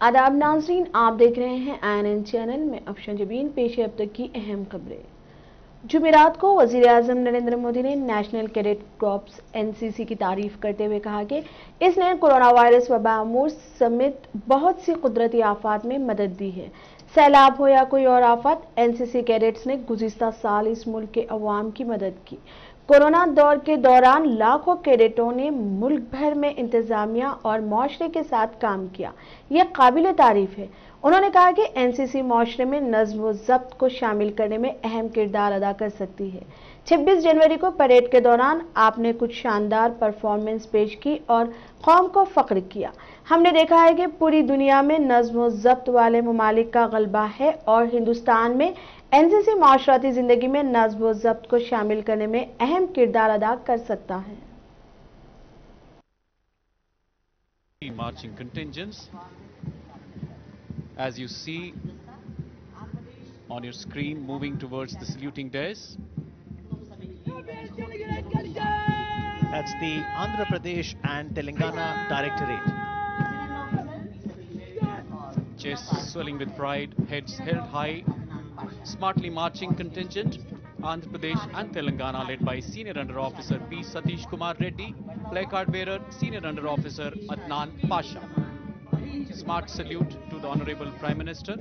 आदाब नाज़रीन, आप देख रहे हैं ANN चैनल में। अब शंजबीन पेश है अब तक की अहम खबरें। जुमेरात को वज़ीर-ए-आज़म नरेंद्र मोदी ने नेशनल कैडेट कॉर्प्स NCC की तारीफ करते हुए कहा कि इसने कोरोना वायरस वबा समेत बहुत सी कुदरती आफात में मदद दी है। सैलाब हो या कोई और आफत, NCC कैडेट्स ने गुज़िश्ता साल इस मुल्क के अवाम की मदद की। कोरोना दौर के दौरान लाखों कैडेटों ने मुल्क भर में इंतजामिया और माशरे के साथ काम किया। यह काबिल तारीफ है। उन्होंने कहा कि NCC माशरे में नज़्म व ज़ब्त को शामिल करने में अहम किरदार अदा कर सकती है। 26 जनवरी को परेड के दौरान आपने कुछ शानदार परफॉर्मेंस पेश की और कौम को फख्र किया। हमने देखा है कि पूरी दुनिया में नज़्म व ज़ब्त वाले ममालिक का गलबा है और हिंदुस्तान में NCC माशराती जिंदगी में नज़्म व ज़ब्त को शामिल करने में अहम किरदार अदा कर सकता है। Marching contingents, as you see on your screen, moving towards the saluting dais. That's the Andhra Pradesh and Telangana Directorate. Chests swelling with pride, heads held high, smartly marching contingent, Andhra Pradesh and Telangana, led by Senior Under Officer P. Satish Kumar Reddy, placard bearer Senior Under Officer Adnan Pasha. Smart salute to the Honorable Prime Minister.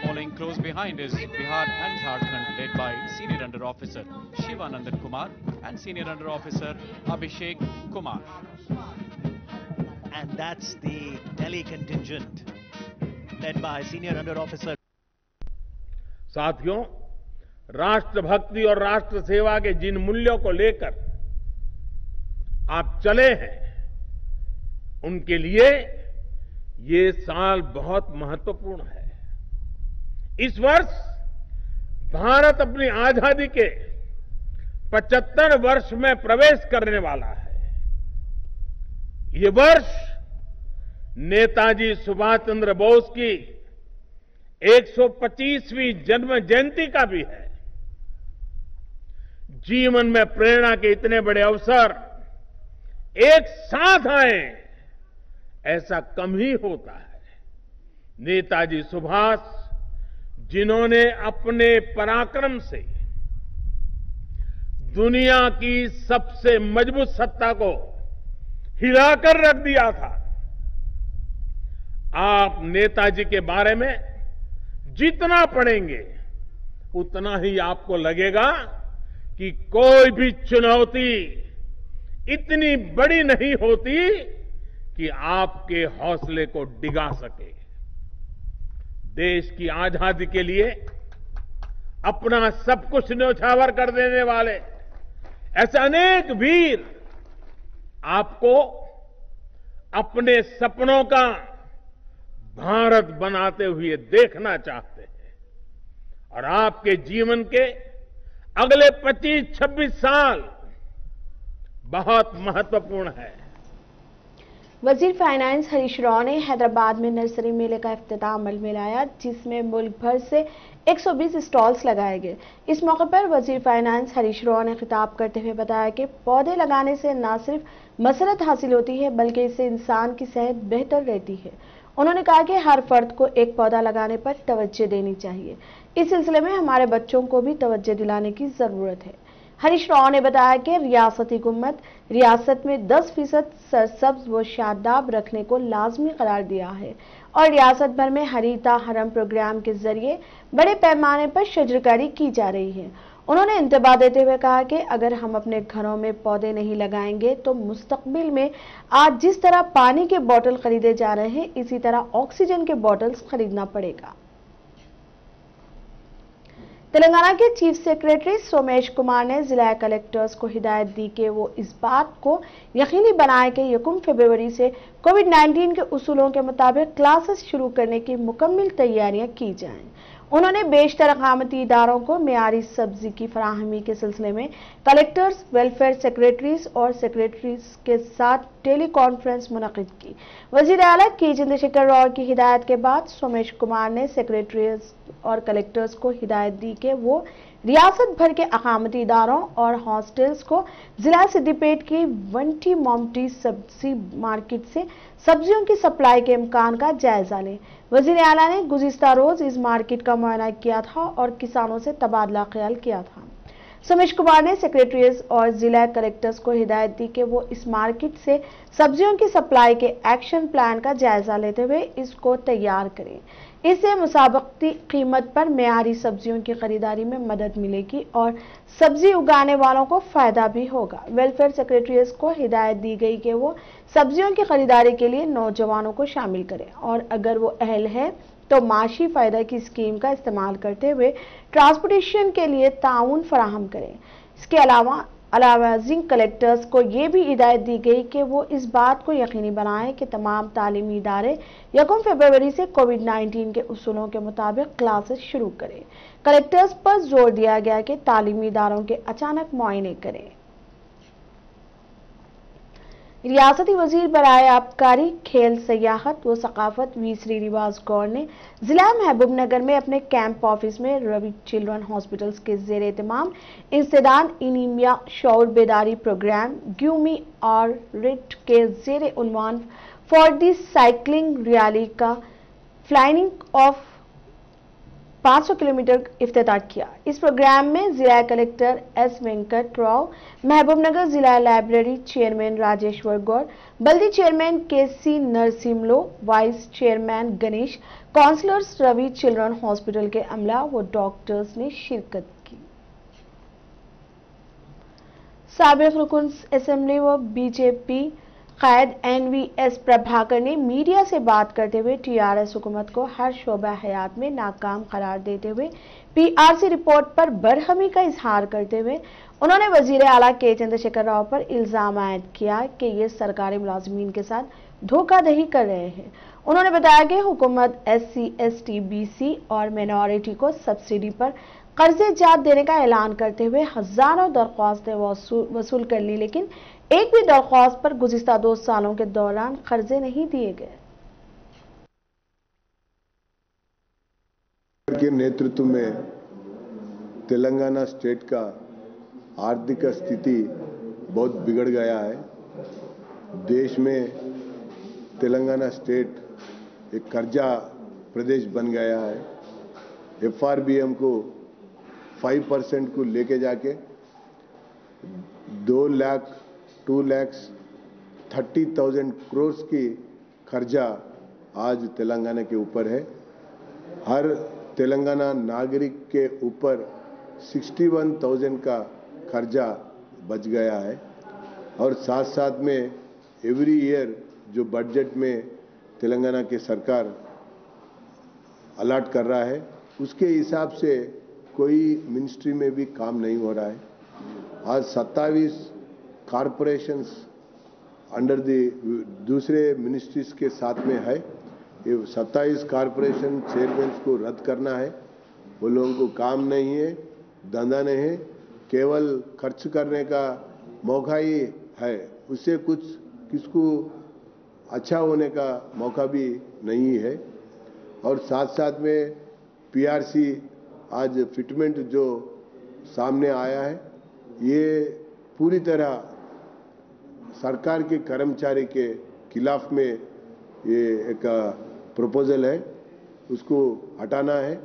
Following close behind is Bihar and Jharkhand, led by Senior Under Officer Shivanandan Kumar and Senior Under Officer Abhishek Kumar. And that's the Delhi contingent, led by Senior Under Officer. साथियों, राष्ट्रभक्ति और राष्ट्र सेवा के जिन मूल्यों को लेकर आप चले हैं, उनके लिए ये साल बहुत महत्वपूर्ण है। इस वर्ष भारत अपनी आजादी के 75 वर्ष में प्रवेश करने वाला है। ये वर्ष नेताजी सुभाष चंद्र बोस की 125वीं जन्म जयंती का भी है। जीवन में प्रेरणा के इतने बड़े अवसर एक साथ आए, ऐसा कम ही होता है। नेताजी सुभाष, जिन्होंने अपने पराक्रम से दुनिया की सबसे मजबूत सत्ता को हिलाकर रख दिया था। आप नेताजी के बारे में जितना पढ़ेंगे, उतना ही आपको लगेगा कि कोई भी चुनौती इतनी बड़ी नहीं होती कि आपके हौसले को डिगा सके। देश की आजादी के लिए अपना सब कुछ न्यौछावर कर देने वाले ऐसे अनेक वीर आपको अपने सपनों का भारत बनाते हुए देखना चाहते हैं और आपके जीवन के अगले 25-26 साल बहुत महत्वपूर्ण है। वजीर फाइनेंस हरीश राव ने हैदराबाद में नर्सरी मेले का इफ्तिताह अमल में लाया, जिसमें मुल्क भर से 120 स्टॉल्स लगाए गए। इस मौके पर वजीर फाइनेंस हरीश राव ने खिताब करते हुए बताया कि पौधे लगाने से न सिर्फ मसरत हासिल होती है, बल्कि इससे इंसान की सेहत बेहतर रहती है। उन्होंने कहा कि हर फर्द को एक पौधा लगाने पर तवज्जो देनी चाहिए। इस सिलसिले में हमारे बच्चों को भी तवज्जो दिलाने की जरूरत है। हरीश राव ने बताया कि रियासती हुकूमत रियासत में 10% सरसब्ज व शादाब रखने को लाजमी करार दिया है और रियासत भर में हरीता हरम प्रोग्राम के जरिए बड़े पैमाने पर शजरकारी की जा रही है। उन्होंने इंतबाह देते हुए कहा कि अगर हम अपने घरों में पौधे नहीं लगाएंगे तो मुस्तकबिल में आज जिस तरह पानी के बोतल खरीदे जा रहे हैं, इसी तरह ऑक्सीजन के बोतल्स खरीदना पड़ेगा। तेलंगाना के चीफ सेक्रेटरी सोमेश कुमार ने जिला कलेक्टर्स को हिदायत दी कि वो इस बात को यकीनी बनाए कि 1 फरवरी से कोविड-19 के उसूलों के मुताबिक क्लासेस शुरू करने की मुकम्मल तैयारियां की जाएं। उन्होंने बेशतर अकामती इदारों को मेयारी सब्जी की फराहमी के सिलसिले में कलेक्टर्स, वेलफेयर सेक्रेटरीज और सेक्रेटरीज के साथ टेली कॉन्फ्रेंस मुनक़िद की। वज़ीर आला के चंद्रशेखर राव की हिदायत के बाद सोमेश कुमार ने सेक्रेटरीज और कलेक्टर्स को हिदायत दी कि वो रियासत भर के अकामती इदारों और हॉस्टल्स को जिला सिद्दीपेट की वंटी मोमटी सब्जी मार्केट से सब्जियों की सप्लाई के इम्कान का जायजा लें। वजीर आला ने गुज़िश्ता रोज इस मार्केट का मुआयना किया था और किसानों से तबादला ख्याल किया था। सोमेश कुमार ने सेक्रेटरीज और जिला कलेक्टर्स को हिदायत दी कि वो इस मार्केट से सब्जियों की सप्लाई के एक्शन प्लान का जायजा लेते हुए इसको तैयार करें। इससे मुसाबकती कीमत पर मेयारी सब्जियों की खरीदारी में मदद मिलेगी और सब्जी उगाने वालों को फायदा भी होगा। वेलफेयर सेक्रेटरीज को हिदायत दी गई कि वो सब्जियों की खरीदारी के लिए नौजवानों को शामिल करें और अगर वो अहल है तो माशी फायदा की स्कीम का इस्तेमाल करते हुए ट्रांसपोर्टेशन के लिए ताउन फराहम करें। इसके अलावा जिंक कलेक्टर्स को ये भी हिदायत दी गई कि वो इस बात को यकीनी बनाएं कि तमाम तालीमी इदारे 1 फरवरी से कोविड-19 के उसूलों के मुताबिक क्लासेस शुरू करें। कलेक्टर्स पर जोर दिया गया कि तालीमी इदारों के अचानक मुआयने करें। रियासती वजीर बराए आबकारी, खेल, सियाहत व सकाफत वी श्रीनिवास गौड़ ने जिला महबूबनगर में अपने कैंप ऑफिस में रवि चिल्ड्रन हॉस्पिटल्स के जेर एहतमाम इंसदाद एनीमिया शऊर बेदारी प्रोग्राम ग्यूमी और रिट के जेर उन्वान फॉर दी साइकिलिंग रैली का फ्लाइंग ऑफ 500 किलोमीटर इफ्तिताह किया। इस प्रोग्राम में जिला कलेक्टर एस वेंकट राव, महबूबनगर जिला लाइब्रेरी चेयरमैन राजेश्वर गौड़, बल्दी chairman KC Narasimhulu, vice chairman Ganesh, councillors, Ravi children hospital के अमला व डॉक्टर्स ने शिरकत की। साबिक रुकन असेंबली व बीजेपी कायद NVS प्रभाकर ने मीडिया से बात करते हुए TRS हुकूमत को हर शोबा हयात में नाकाम करार देते हुए PRC रिपोर्ट पर बरहमी का इजहार करते हुए उन्होंने वजीर आला के चंद्रशेखर राव पर इल्जाम आयद किया कि ये सरकारी मुलाजमीन के साथ धोखाधड़ी कर रहे हैं। उन्होंने बताया कि हुकूमत SC, ST, BC और माइनॉरिटी को सब्सिडी पर कर्जे जात देने का ऐलान करते हुए हजारों दरख्वास्तें वसूल कर ली, लेकिन एक भी दरख्वास्त पर गुज़िश्ता 2 सालों के दौरान कर्जे नहीं दिए गए। के नेतृत्व में तेलंगाना स्टेट का आर्थिक स्थिति बहुत बिगड़ गया है। देश में तेलंगाना स्टेट एक कर्जा प्रदेश बन गया है। FRBM को 5% को लेके जाके 2,30,000 करोड़ की कर्जा आज तेलंगाना के ऊपर है। हर तेलंगाना नागरिक के ऊपर 61,000 का कर्जा बच गया है और साथ साथ में एवरी ईयर जो बजट में तेलंगाना की सरकार अलॉट कर रहा है उसके हिसाब से कोई मिनिस्ट्री में भी काम नहीं हो रहा है। आज 27 कॉरपोरेशंस अंडर द दूसरे मिनिस्ट्रीज के साथ में है। ये 27 कॉरपोरेशन चेयरमैन को रद्द करना है। वो लोगों को काम नहीं है, धंधा नहीं है, केवल खर्च करने का मौका ही है। उससे कुछ किसको अच्छा होने का मौका भी नहीं है। और साथ साथ में PRC आज फिटमेंट जो सामने आया है ये पूरी तरह सरकार के कर्मचारी के खिलाफ में ये एक प्रपोजल है, उसको हटाना है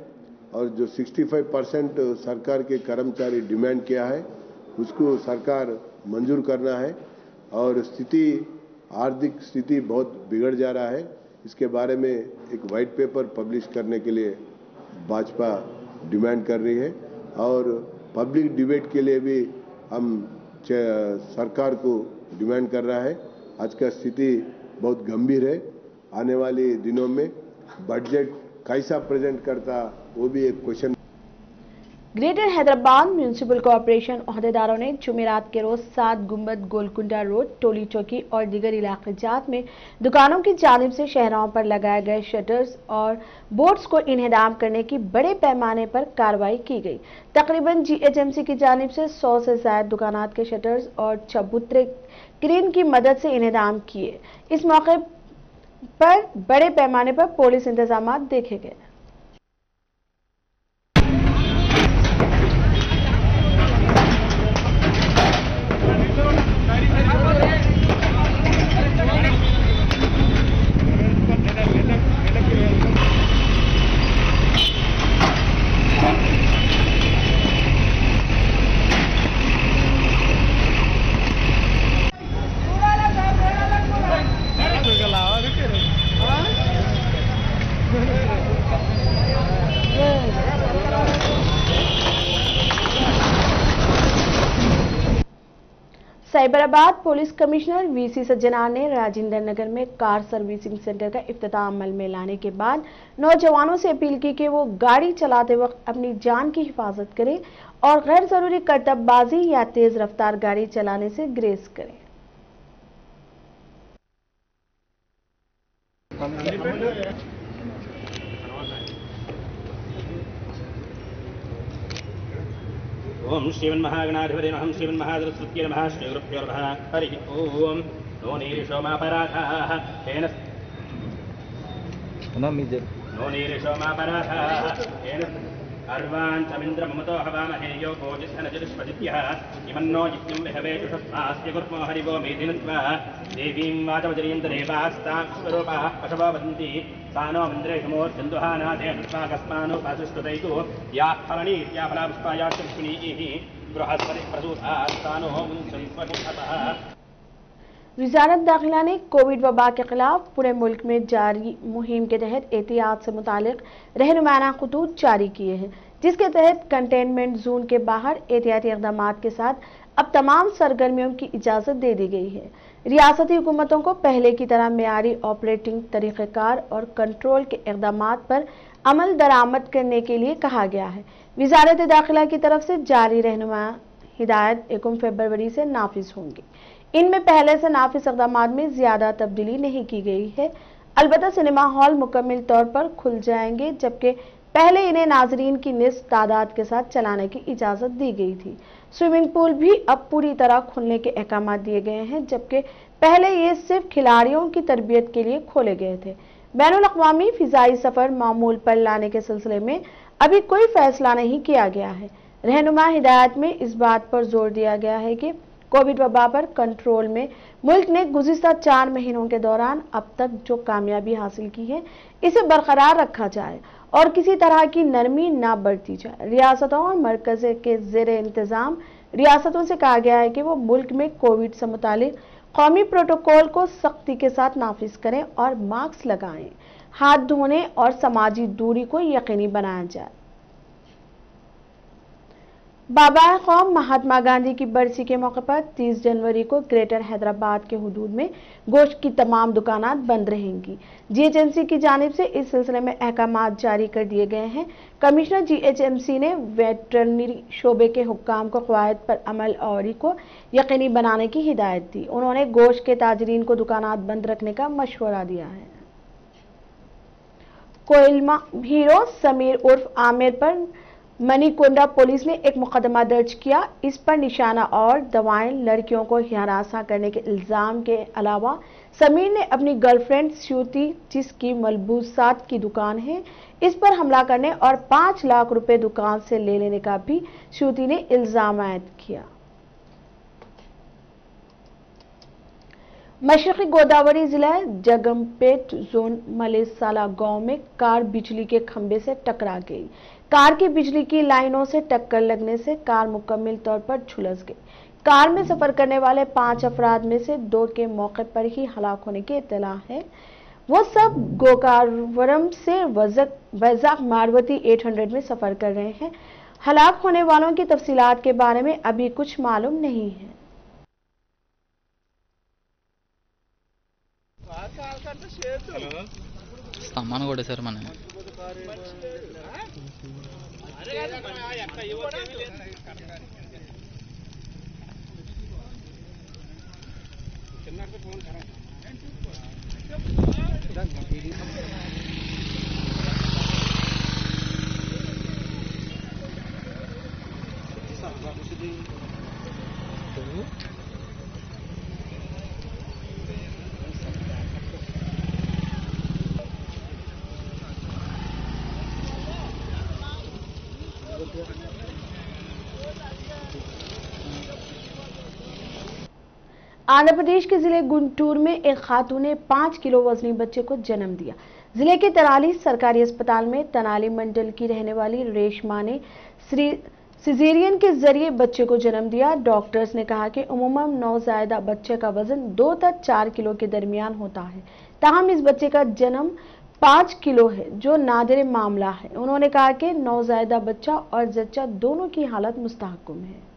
और जो 65% सरकार के कर्मचारी डिमांड किया है उसको सरकार मंजूर करना है। और आर्थिक स्थिति बहुत बिगड़ जा रहा है। इसके बारे में एक वाइट पेपर पब्लिश करने के लिए भाजपा डिमांड कर रही है और पब्लिक डिबेट के लिए भी हम सरकार को डिमांड कर रहा है। आज का स्थिति बहुत गंभीर है। आने वाले दिनों में बजट कैसा प्रेजेंट करता वो भी एक question. Greater Hyderabad municipal corporation ओहदेदारों ने जुमेरात के रोज 7 गुंबद, गोलकुंडा रोड, टोली चौकी और दीगर इलाके जात में दुकानों की जानिब से शहरों पर लगाए गए शटर्स और बोर्ड्स को इन्हेदाम करने की बड़े पैमाने पर कार्रवाई की गई। तकरीबन GHMC की जानिब से 100 से ज्यादा दुकानात के शटर्स और चबूतरे क्रेन की मदद से इन्हेदाम किए। इस मौके पर बड़े पैमाने पर पुलिस इंतजाम देखे गए। Cyberabad police commissioner VC Sajjanar ने राजेंद्र नगर में कार सर्विसिंग सेंटर का इफ्तिताह अमल में लाने के बाद नौजवानों से अपील की कि वो गाड़ी चलाते वक्त अपनी जान की हिफाजत करें और गैर जरूरी करतबबाजी या तेज रफ्तार गाड़ी चलाने से ग्रेज करें। ओम श्रीमन्महागणाधिपते नमः श्रीमन्महासरस्वत्यै नमः श्रीगुरुभ्यो नमः हरिः ओम नो नीरिषोमापराधाः तेन नो नीरिषोमापराधाः तेन अर्वान् समिन्द्रममतो हवामहे यो भोजिष्ठनजुष्पदिभ्यः इमन्नो यज्ञं विहवेजुषस्वास्य कुर्मो हरिवो मेदिनत्वा देवीं वाचमजरीं देवास्तां स्वरूपाः पशवो वदन्ति सानो इन्द्रेशमोर्जन्दुहानादेहस्माकस्मानोपासुष्टुतैतु या फलनीत्या फलापुष्पायाश्चक्ष्मीः बृहस्पतिः प्रसूतास्तानो मुंसन्स्वकुटतः। वजारत दाखिला ने कोविड वबा के खिलाफ पूरे मुल्क में जारी मुहिम के तहत एहतियात से मुतालिक रहनुमाना खतूत जारी किए हैं, जिसके तहत कंटेनमेंट जोन के बाहर एहतियाती इक़दाम के साथ अब तमाम सरगर्मियों की इजाज़त दे दी गई है। रियासती हुकूमतों को पहले की तरह मेयारी ऑपरेटिंग तरीक़ेकार और कंट्रोल के इक़दाम पर अमल दरामद करने के लिए कहा गया है। वजारत दाखिला की तरफ से जारी रहनुमा हिदायत 1 फरवरी से नाफिज होंगी। इनमें पहले से नाफिज इक़दाम में ज्यादा तब्दीली नहीं की गई है। अलबत्ता सिनेमा हॉल मुकम्मल तौर पर खुल जाएंगे, जबकि पहले इन्हें नाजरीन की निस्फ तादाद के साथ चलाने की इजाजत दी गई थी। स्विमिंग पूल भी अब पूरी तरह खुलने के अहकाम दिए गए हैं, जबकि पहले ये सिर्फ खिलाड़ियों की तरबियत के लिए खोले गए थे। बैनुल अक़वामी फिजाई सफर मामूल पर लाने के सिलसिले में अभी कोई फैसला नहीं किया गया है। रहनुमा हिदायत में इस बात पर जोर दिया गया है कि कोविड वबा पर कंट्रोल में मुल्क ने गुज़िश्ता 4 महीनों के दौरान अब तक जो कामयाबी हासिल की है, इसे बरकरार रखा जाए और किसी तरह की नरमी ना बरती जाए। रियासतों और मरकज़ के ज़ेरे इंतज़ाम रियासतों से कहा गया है कि वो मुल्क में कोविड से मुतालिक कौमी प्रोटोकॉल को सख्ती के साथ नाफिज करें और मास्क लगाएं, हाथ धोने और समाजी दूरी को यकीनी बनाया जाए। बाबा कौम महात्मा गांधी की बरसी के मौके पर 30 जनवरी को ग्रेटर हैदराबाद के हुदूद में गोश्त की तमाम दुकानात बंद रहेंगी। जीएचएमसी की जानिब से इस सिलसिले में अहकामात जारी कर दिए गए हैं। कमिश्नर जीएचएमसी ने वेटरनरी शोबे के हुक्काम को क़वायद पर अमल आवरी को यकीनी बनाने की हिदायत दी। उन्होंने गोश्त के ताजरीन को दुकानात बंद रखने का मशवरा दिया है। कोयलमा हीरो समीर उर्फ आमिर पर मनीकोंडा पुलिस ने एक मुकदमा दर्ज किया। इस पर निशाना और दवाएं, लड़कियों को हरासा करने के इल्जाम के अलावा समीर ने अपनी गर्लफ्रेंड श्रुति, जिसकी मलबूसात की दुकान है, इस पर हमला करने और 5 लाख रुपए दुकान से ले लेने का भी श्रुति ने इल्जाम आयद किया। मशरक़ी गोदावरी जिला जगमपेट जोन मलेसाला गांव में कार बिजली के खंभे से टकरा गई। कार की बिजली की लाइनों से टक्कर लगने से कार मुकम्मल तौर पर झुलस गई। कार में सफर करने वाले 5 अफराद में से 2 के मौके पर ही हलाक होने की इत्तला है। वो सब गोकारवरम से वैजाग मारवती 800 में सफर कर रहे हैं। हलाक होने वालों की तफसीलात के बारे में अभी कुछ मालूम नहीं है। सामान कोड़े सर मन आंध्र प्रदेश के जिले गुंटूर में एक खातून ने 5 किलो वजनी बच्चे को जन्म दिया। जिले के तनाली सरकारी अस्पताल में तनाली मंडल की रहने वाली रेशमा ने सिजेरियन के जरिए बच्चे को जन्म दिया। डॉक्टर्स ने कहा कि उमूमन नवजायदा बच्चे का वजन 2 से 4 किलो के दरमियान होता है, ताहम इस बच्चे का जन्म 5 किलो है, जो नादिर मामला है। उन्होंने कहा कि नवजायदा बच्चा और जच्चा दोनों की हालत मुस्तहकम है।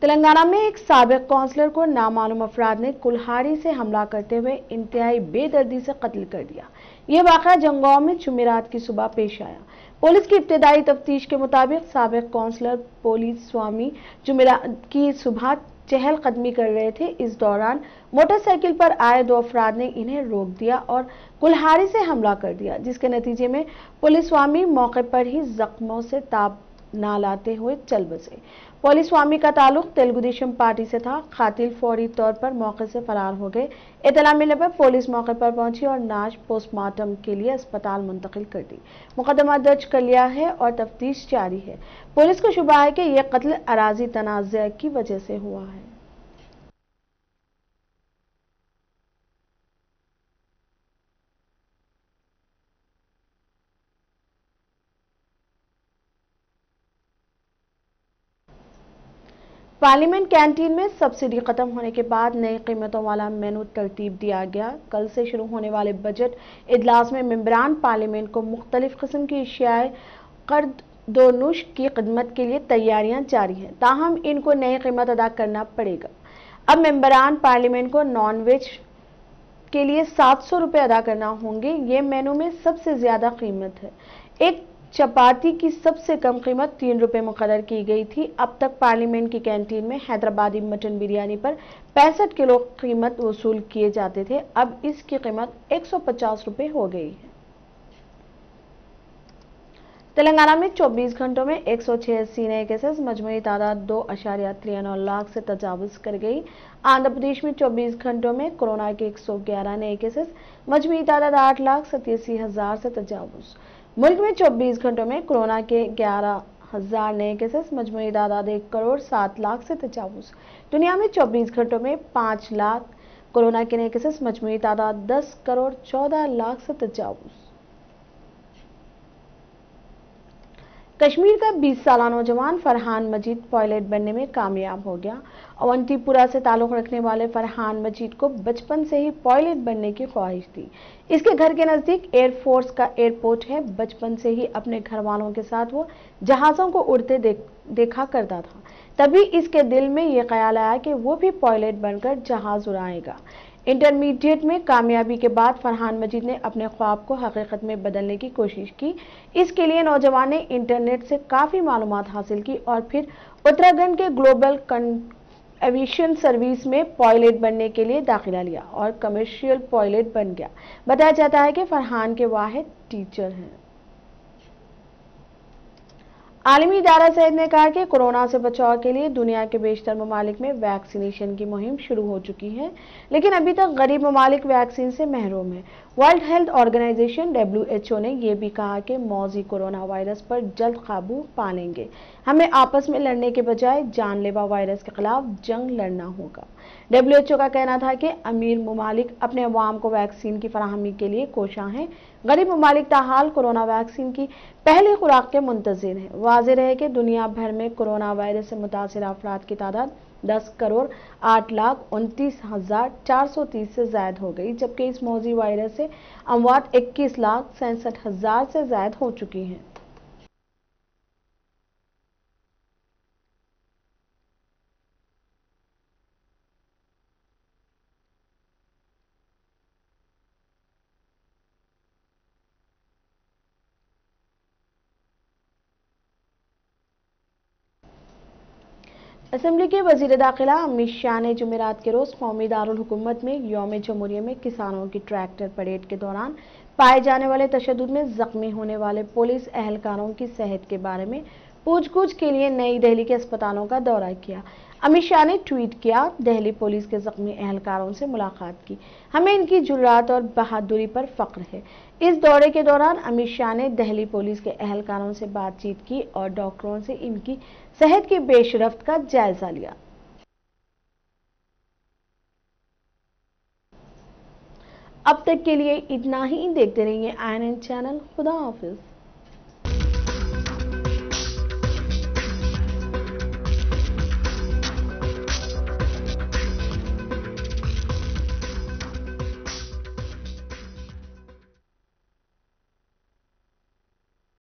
तेलंगाना में एक साबिक काउंसलर को नामालूम अफराद ने कुल्हाड़ी से हमला करते हुए इंतहाई बेदर्दी से कत्ल कर दिया। यह वाक़या जंगांव में जुमेरात की सुबह पेश आया। पुलिस की इब्तदाई तफ्तीश के मुताबिक साबिक काउंसलर पुलिस स्वामी जुमेरात की सुबह चहलकदमी कर रहे थे। इस दौरान मोटरसाइकिल पर आए दो अफराद ने इन्हें रोक दिया और कुल्हाड़ी से हमला कर दिया, जिसके नतीजे में पुलिस स्वामी मौके पर ही जख्मों से ताब ना लाते हुए चल बसे। पुलिस स्वामी का ताल्लुक तेलुगु देशम पार्टी से था। कातिल फौरी तौर पर मौके से फरार हो गए। इत्तला मिलने पर पुलिस मौके पर पहुंची और लाश पोस्टमार्टम के लिए अस्पताल मुंतकिल कर दी। मुकदमा दर्ज कर लिया है और तफ्तीश जारी है। पुलिस को शुबा है कि यह कत्ल अराजी तनाज़ की वजह से हुआ है। पार्लियामेंट कैंटीन में सब्सिडी खत्म होने के बाद नई कीमतों वाला मेनू तरतीब दिया गया। कल से शुरू होने वाले बजट इजलास में मेंबरान पार्लियामेंट को मुख्तलिफ किस्म की अशियाए कर्दोनुश की खिदमत के लिए तैयारियां जारी हैं, ताहम इनको नई कीमत अदा करना पड़ेगा। अब मेंबरान पार्लियामेंट को नॉन वेज के लिए 700 रुपये अदा करना होंगे। ये मेनू में सबसे ज्यादा कीमत है। एक चपाती की सबसे कम कीमत 3 रुपये मुकर्रर की गई थी। अब तक पार्लियामेंट की कैंटीन में हैदराबादी मटन बिरयानी पर 65 किलो कीमत वसूल किए जाते थे। अब इसकी कीमत 150 रुपये हो गई है। तेलंगाना में 24 घंटों में 186 नए केसेस, मजमूई तादाद 2.93 लाख से तजावुज कर गई। आंध्र प्रदेश में 24 घंटों में कोरोना के 111 नए केसेस, मजमूई तादाद 8,87,000 से तजावुज। मुल्क में 24 घंटों में कोरोना के 11,000 नए केसेस, मजमूई तादाद 1,07,00,000 से तजावुज। दुनिया में 24 घंटों में 5 लाख कोरोना के नए केसेस, मजमूई तादाद 10,14,00,000 से तजावुज। कश्मीर का 20 साला नौजवान फरहान मजीद पायलट बनने में कामयाब हो गया। अवंतीपुरा से ताल्लुक रखने वाले फरहान मजीद को बचपन से ही पायलट बनने की ख्वाहिश थी। इसके घर के नजदीक एयरफोर्स का एयरपोर्ट है। बचपन से ही अपने घर वालों के साथ वो जहाजों को उड़ते देखा करता था। तभी इसके दिल में यह ख्याल आया कि वो भी पायलट बनकर जहाज उड़ाएगा। इंटरमीडिएट में कामयाबी के बाद फरहान मजीद ने अपने ख्वाब को हकीकत में बदलने की कोशिश की। इसके लिए नौजवान ने इंटरनेट से काफ़ी मालूमात हासिल की और फिर उत्तराखंड के ग्लोबल एविएशन सर्विस में पायलट बनने के लिए दाखिला लिया और कमर्शियल पायलट बन गया। बताया जाता है कि फरहान के वाहिद टीचर हैं। आलमी इदारा सेहत ने कहा कि कोरोना से बचाव के लिए दुनिया के बेशतर ममालिक में वैक्सीनेशन की मुहिम शुरू हो चुकी है, लेकिन अभी तक गरीब ममालिक वैक्सीन से महरूम है। वर्ल्ड हेल्थ ऑर्गेनाइजेशन WHO ने यह भी कहा कि मौजी कोरोना वायरस पर जल्द काबू पा लेंगे। हमें आपस में लड़ने के बजाय जानलेवा वायरस के खिलाफ जंग लड़ना होगा। WHO का कहना था कि अमीर ममालिक अपने अवाम को वैक्सीन की फराहमी के लिए कोशां हैं। गरीब ममालिक ताहाल कोरोना वैक्सीन की पहली खुराक के मुंतजिर हैं। वाज़ेह रहे कि दुनिया भर में कोरोना वायरस से मुतासिर अफराद की तादाद 10,08,29,430 से ज्यादा हो गई, जबकि इस मौजी वायरस से अमवात 21,67,000 से ज्यादा हो चुकी हैं। असेंबली के वजीर दाखिला अमित शाह ने जुमेरात के रोज कौमी दारुल हुकूमत में यौम जमहूरिया में किसानों की ट्रैक्टर परेड के दौरान पाए जाने वाले तशद्दुद में जख्मी होने वाले पुलिस एहलकारों की सेहत के बारे में पूछगछ के लिए नई दिल्ली के अस्पतालों का दौरा किया। अमित शाह ने ट्वीट किया, दिल्ली पुलिस के जख्मी एहलकारों से मुलाकात की। हमें इनकी जुर्रात और बहादुरी पर फख्र है। इस दौरे के दौरान अमित शाह ने दिल्ली पुलिस के एहलकारों से बातचीत की और डॉक्टरों से इनकी सेहत की पेशरफ्त का जायजा लिया। अब तक के लिए इतना ही। देखते रहिए INN चैनल। खुदा हाफिज।